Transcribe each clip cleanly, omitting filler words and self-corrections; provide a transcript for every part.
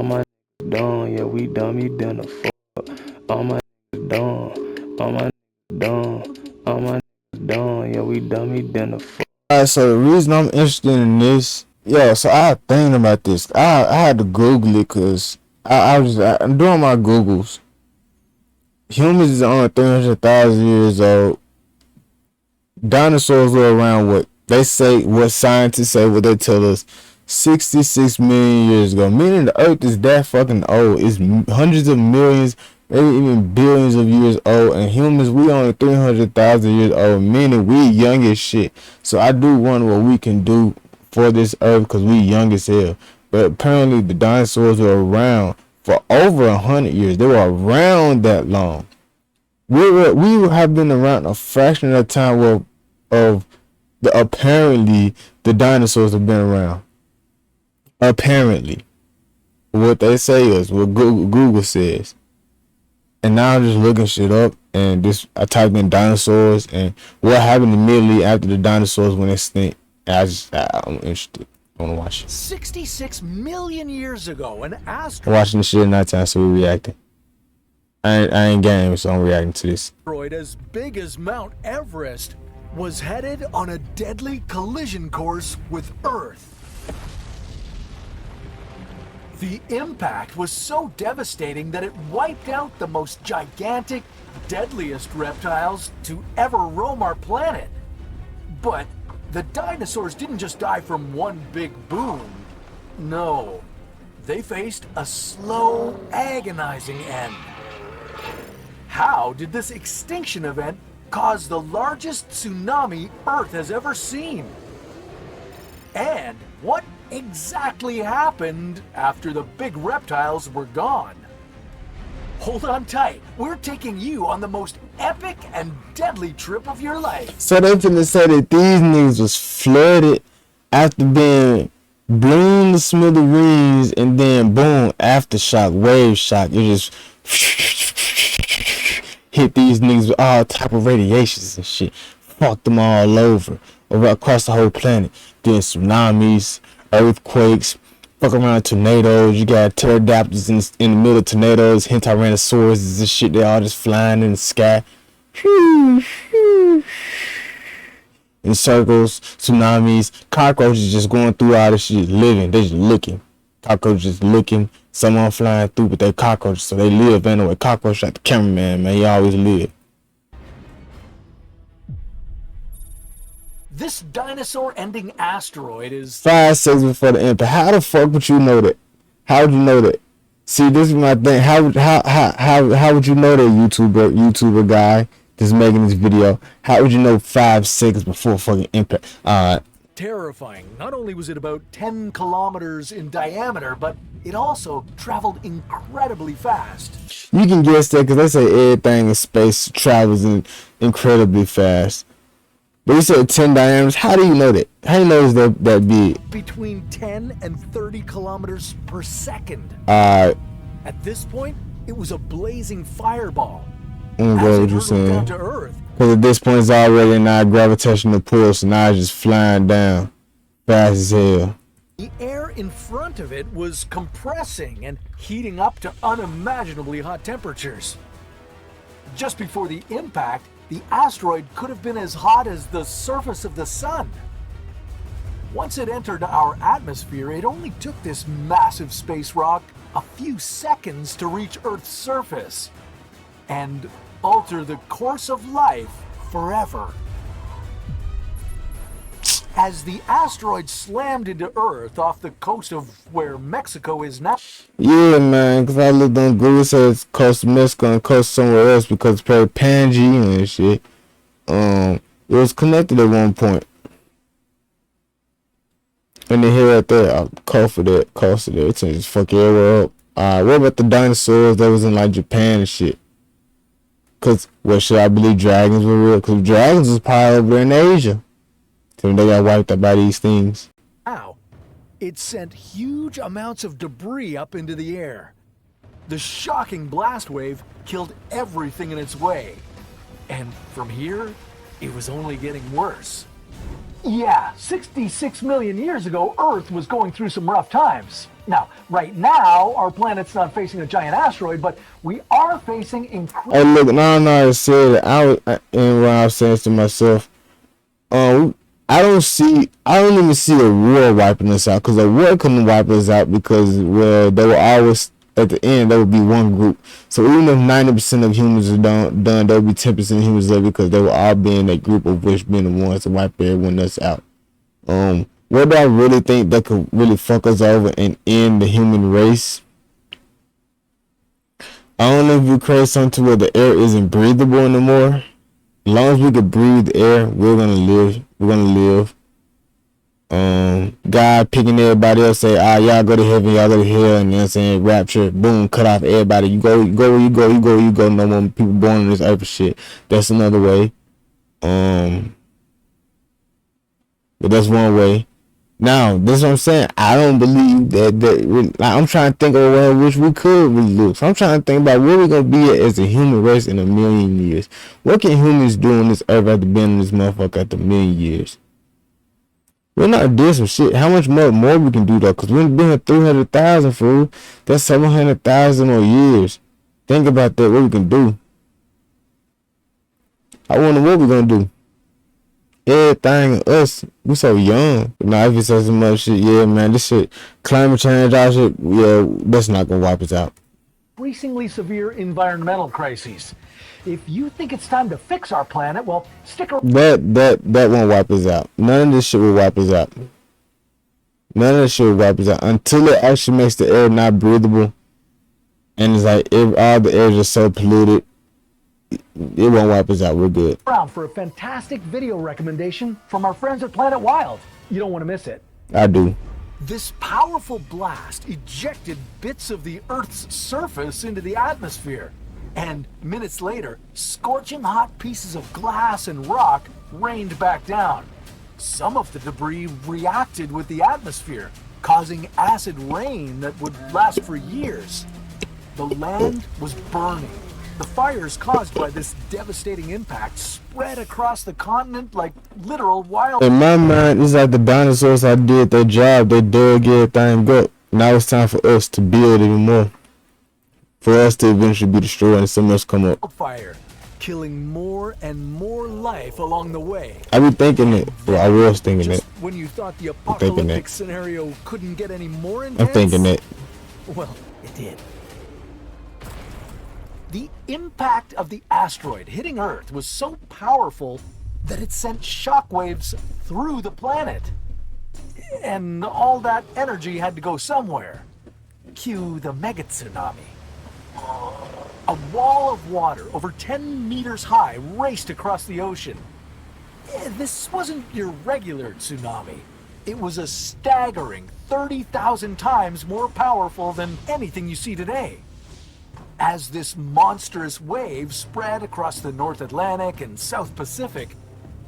All my niggas done, yeah, we done me dinner. Fuck. All my niggas done. All my niggas done. All my niggas done, yeah, we done me dinner. Fuck. Alright, so the reason I'm interested in this, yeah, so I thinking about this. I had to Google it because I'm doing my Googles. Humans is only 300,000 years old. Dinosaurs were around what they say, what scientists say, what they tell us, 66 million years ago. Meaning the Earth is that fucking old. It's hundreds of millions, maybe even billions of years old. And humans, we only 300,000 years old. Meaning we young as shit. So I do wonder what we can do for this Earth because we young as hell. But apparently the dinosaurs were around for over 100 years. They were around that long. We have been around a fraction of the time of the apparently the dinosaurs have been around. Apparently, what they say is what Google says. And now I'm just looking shit up, and I typed in dinosaurs and what happened immediately after the dinosaurs went extinct. I'm interested. I want to watch it. 66 million years ago, an I'm asteroid watching this shit at nighttime, so we reacting. I ain't game, so I'm reacting to this. as big as Mount Everest was headed on a deadly collision course with Earth. The impact was so devastating that it wiped out the most gigantic, deadliest reptiles to ever roam our planet. But the dinosaurs didn't just die from one big boom. No, they faced a slow, agonizing end. How did this extinction event cause the largest tsunami Earth has ever seen? And what exactly happened after the big reptiles were gone? Hold on tight. We're taking you on the most epic and deadly trip of your life. So they finna say that these niggas was flooded after being blown to smithereens, and then boom, aftershock, wave shock. It just hit these niggas with all type of radiations and shit. Fucked them all over across the whole planet. Then tsunamis, earthquakes, fuck around tornadoes. You got pterodactyls in the middle of tornadoes, tyrannosaurs and shit. They all just flying in the sky. In circles, tsunamis, cockroaches just going through all this shit, living. They just looking. Cockroaches just looking. Someone flying through, but they cockroaches, so they live anyway. Cockroach like the cameraman, man. He always live. This dinosaur-ending asteroid is 5 seconds before the impact. How the fuck would you know that? How would you know that? See, this is my thing. How would you know that YouTuber guy that's making this video? How would you know 5 seconds before fucking impact? terrifying. Not only was it about 10 kilometers in diameter, but it also traveled incredibly fast. You can guess that because they say everything in space travels incredibly fast. But you said 10 diameters. How do you know that? How do you know it's that big? Between 10 and 30 kilometers per second. At this point, it was a blazing fireball. I'm As glad it what you're hurtled saying. down to Earth, Because at this point it's already not gravitational pull, so now it's just flying down fast as hell. the air in front of it was compressing and heating up to unimaginably hot temperatures. Just before the impact, the asteroid could have been as hot as the surface of the sun. Once it entered our atmosphere, it only took this massive space rock a few seconds to reach Earth's surface and alter the course of life forever. As the asteroid slammed into Earth off the coast of where Mexico is now. Yeah, man, because I looked on Google, it says coast of Mexico and coast somewhere else because it's probably Pangea and shit. It was connected at one point. And then here right there, I'll call for that, cost of that. It's just fuck everywhere up. What about the dinosaurs that was in like Japan and shit? Cause what should I believe dragons were real? Cause dragons was probably over there in Asia. So they got wiped out by these things. Now, it sent huge amounts of debris up into the air. The shocking blast wave killed everything in its way. And from here, it was only getting worse. Yeah, 66 million years ago, Earth was going through some rough times. Now, right now, our planet's not facing a giant asteroid, but we are facing Hey, look, no, I said it. And what I was saying to myself, I don't even see a war wiping us out, because a war couldn't wipe us out, because they were always at the end there would be one group. So even if 90% of humans are done, there would be 10% of humans left, because they will all be in that group of which being the ones to wipe everyone else out. What do I really think that could really fuck us over and end the human race? I don't know if we create something to where the air isn't breathable anymore. As long as we can breathe air, we're gonna live. We're gonna live. God picking everybody else, say, y'all go to heaven, y'all go to hell, and then saying rapture, boom, cut off everybody. You go where you go. No more people born on this earth and shit. That's another way. But that's one way. Now, this is what I'm saying. I don't believe that I'm trying to think of a way in which we could really lose. So I'm trying to think about where we're going to be at as a human race in a million years. What can humans do on this earth after being in this motherfucker after a million years? We're not doing some shit. How much more we can do though? Because we've been here 300,000, fool. That's 700,000 more years. Think about that, what we can do. I wonder what we're going to do. Everything us, we so young. Now if you say so much shit, yeah, man, this shit, climate change, all shit, yeah, that's not gonna wipe us out. Increasingly severe environmental crises. If you think it's time to fix our planet, well, stick around. That won't wipe us out. None of this shit will wipe us out. None of this shit will wipe us out until it actually makes the air not breathable, and it's like all the air is just so polluted. It won't wipe us out. We're good. For a fantastic video recommendation from our friends at Planet Wild. You don't want to miss it. I do. This powerful blast ejected bits of the Earth's surface into the atmosphere. And minutes later, scorching hot pieces of glass and rock rained back down. Some of the debris reacted with the atmosphere, causing acid rain that would last for years. The land was burning. The fires caused by this devastating impact spread across the continent like literal wild. In my mind, it's like the dinosaurs did their job. They dug everything up. Now it's time for us to build even more. For us to eventually be destroyed and something else come up. Fire, killing more and more life along the way. I be thinking it. Well, I was thinking Just it. when you thought the apocalyptic scenario couldn't get any more intense. I'm thinking it. Well, it did. The impact of the asteroid hitting Earth was so powerful that it sent shockwaves through the planet. And all that energy had to go somewhere. Cue the mega tsunami. A wall of water over 10 meters high raced across the ocean. This wasn't your regular tsunami. It was a staggering 30,000 times more powerful than anything you see today. As this monstrous wave spread across the North Atlantic and South Pacific,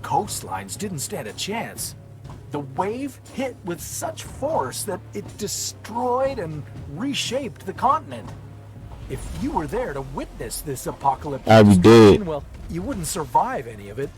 coastlines didn't stand a chance. The wave hit with such force that it destroyed and reshaped the continent. If you were there to witness this apocalypse, I'd be dead. Well, you wouldn't survive any of it.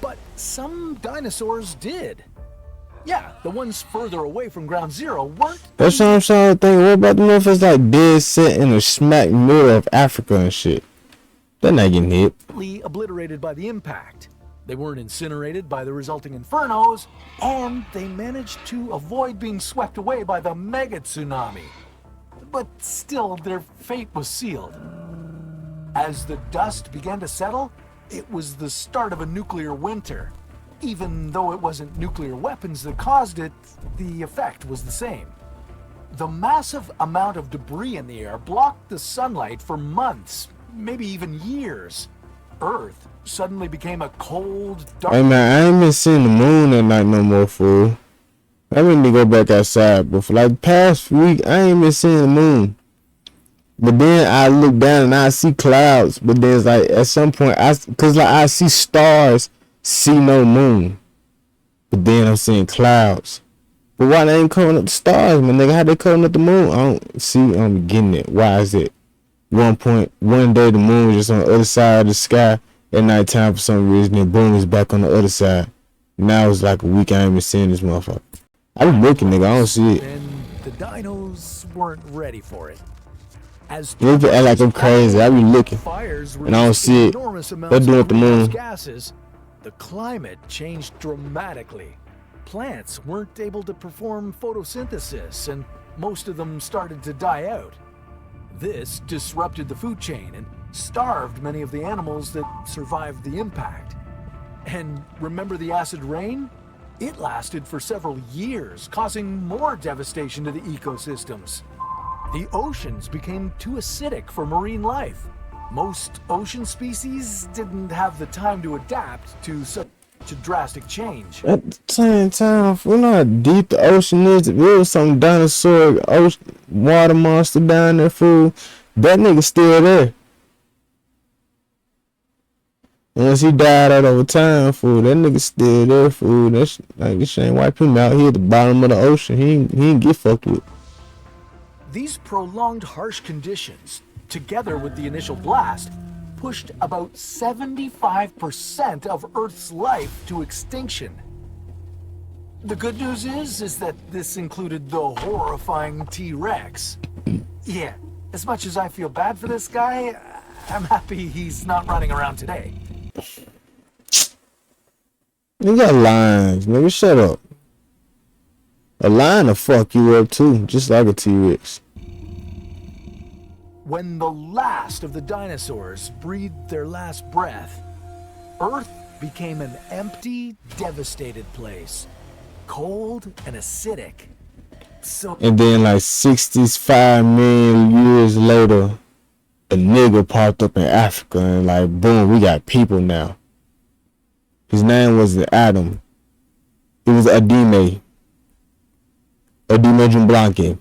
But some dinosaurs did. Yeah, the ones further away from ground zero weren't. That's what I'm trying to think. What about the motherfuckers like dead set in the smack middle of Africa and shit? They're not getting hit. Obliterated by the impact. They weren't incinerated by the resulting infernos, and they managed to avoid being swept away by the mega tsunami. But still, their fate was sealed. As the dust began to settle, it was the start of a nuclear winter. Even though it wasn't nuclear weapons that caused it, the effect was the same. The massive amount of debris in the air blocked the sunlight for months, maybe even years. Earth suddenly became a cold, dark... Hey man, I ain't been seeing the moon at night no more, fool. I need to go back outside, but for like the past week, I ain't been seeing the moon. But then I look down and I see clouds, but then it's like at some point, I see stars, see no moon. But then I'm seeing clouds. But why they ain't covering up the stars, my nigga? How they covering up the moon? I don't see, I'm getting it. Why is it? One day the moon was just on the other side of the sky at nighttime for some reason, and boom, it's back on the other side. Now it's like a week I ain't been seeing this motherfucker. I be looking, nigga. I don't see it. And the dinos weren't ready for it. As Nigga act like I'm crazy. I be looking fires and I don't see it. They're doing it the moon. Gases, the climate changed dramatically. Plants weren't able to perform photosynthesis, and most of them started to die out. This disrupted the food chain and starved many of the animals that survived the impact. And remember the acid rain? It lasted for several years, causing more devastation to the ecosystems. The oceans became too acidic for marine life. Most ocean species didn't have the time to adapt to such a drastic change. At the same time, we know how deep the ocean is. If there was some dinosaur ocean, water monster down there, fool, that nigga still there. Once he died out over time, fool, that nigga still there, fool. That's like, this shit ain't wipe him out here at the bottom of the ocean. He ain't get fucked with. These prolonged harsh conditions, together with the initial blast, pushed about 75% of Earth's life to extinction. The good news is that this included the horrifying T-Rex. Yeah, as much as I feel bad for this guy, I'm happy he's not running around today. You got lions, nigga. Shut up. A lion will fuck you up too, just like a T-Rex. When the last of the dinosaurs breathed their last breath, Earth became an empty, devastated place. Cold and acidic. And then like 65 million years later, a nigga popped up in Africa and like boom, we got people now. His name was Adam. It was Adime Jumblanke.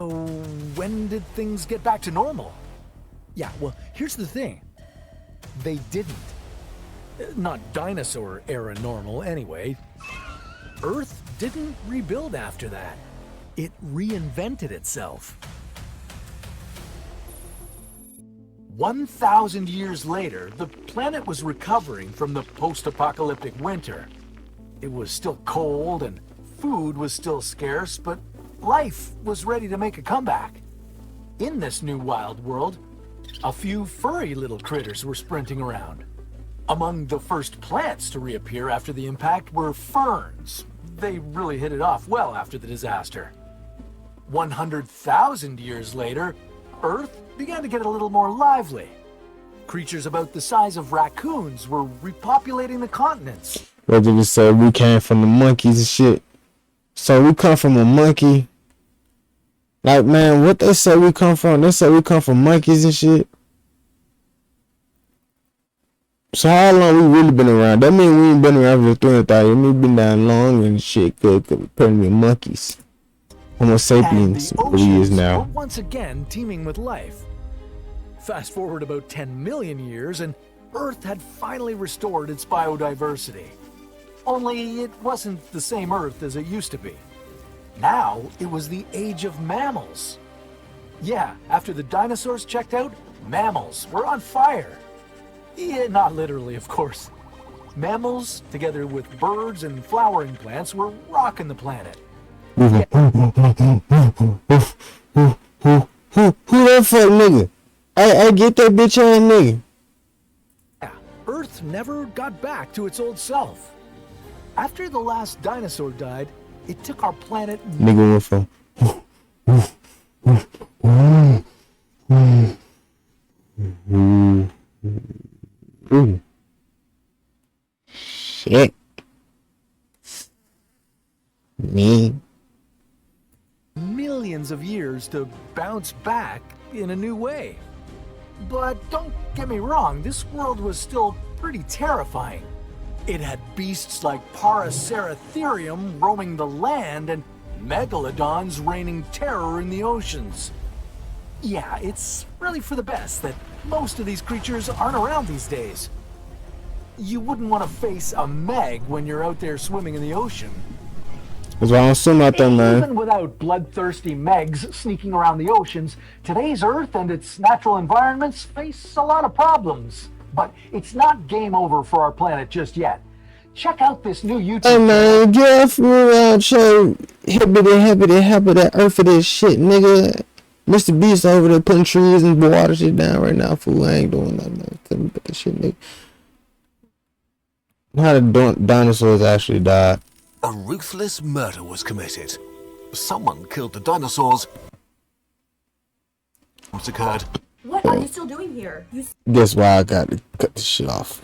Oh, when did things get back to normal? Yeah, well, here's the thing. They didn't. Not dinosaur era normal anyway. Earth didn't rebuild after that. It reinvented itself. 1,000 years later, the planet was recovering from the post-apocalyptic winter. It was still cold and food was still scarce, but life was ready to make a comeback. In this new wild world, a few furry little critters were sprinting around. Among the first plants to reappear after the impact were ferns. They really hit it off well after the disaster. 100,000 years later, Earth began to get a little more lively. Creatures about the size of raccoons were repopulating the continents. What did it say? We came from the monkeys and shit. So we come from a monkey. Like, man, what they say we come from? They say we come from monkeys and shit. So how long we really been around? That mean we ain't been around for 300,000 years. We been down long and shit. Could apparently be monkeys. Homo sapiens, what he is now. Were once again teeming with life. Fast forward about 10 million years and Earth had finally restored its biodiversity. Only it wasn't the same Earth as it used to be. Now it was the age of mammals. Yeah, after the dinosaurs checked out, mammals were on fire. Yeah, not literally, of course. Mammals, together with birds and flowering plants, were rocking the planet. Who that fuck nigga? I get that bitch ass nigga. Yeah, Earth never got back to its old self. After the last dinosaur died, it took our planet. Nigga went from. Shit. Me. Millions of years to bounce back in a new way. But don't get me wrong, this world was still pretty terrifying. It had beasts like Paraceratherium roaming the land and megalodons raining terror in the oceans. Yeah, it's really for the best that most of these creatures aren't around these days. You wouldn't want to face a meg when you're out there swimming in the ocean. That's why I don't swim out there, man. Even without bloodthirsty megs sneaking around the oceans, today's Earth and its natural environments face a lot of problems. But it's not game over for our planet just yet. Check out this new YouTube Hey man, get off around show happy that earth for this shit, nigga. Mr. Beast over there putting trees and water shit down right now, fool. I ain't doing nothing. Tell me about that shit, nigga. How the dinosaurs actually died. A ruthless murder was committed. Someone killed the dinosaurs. Occurred. What are you still doing here? Guess why I got to cut this shit off.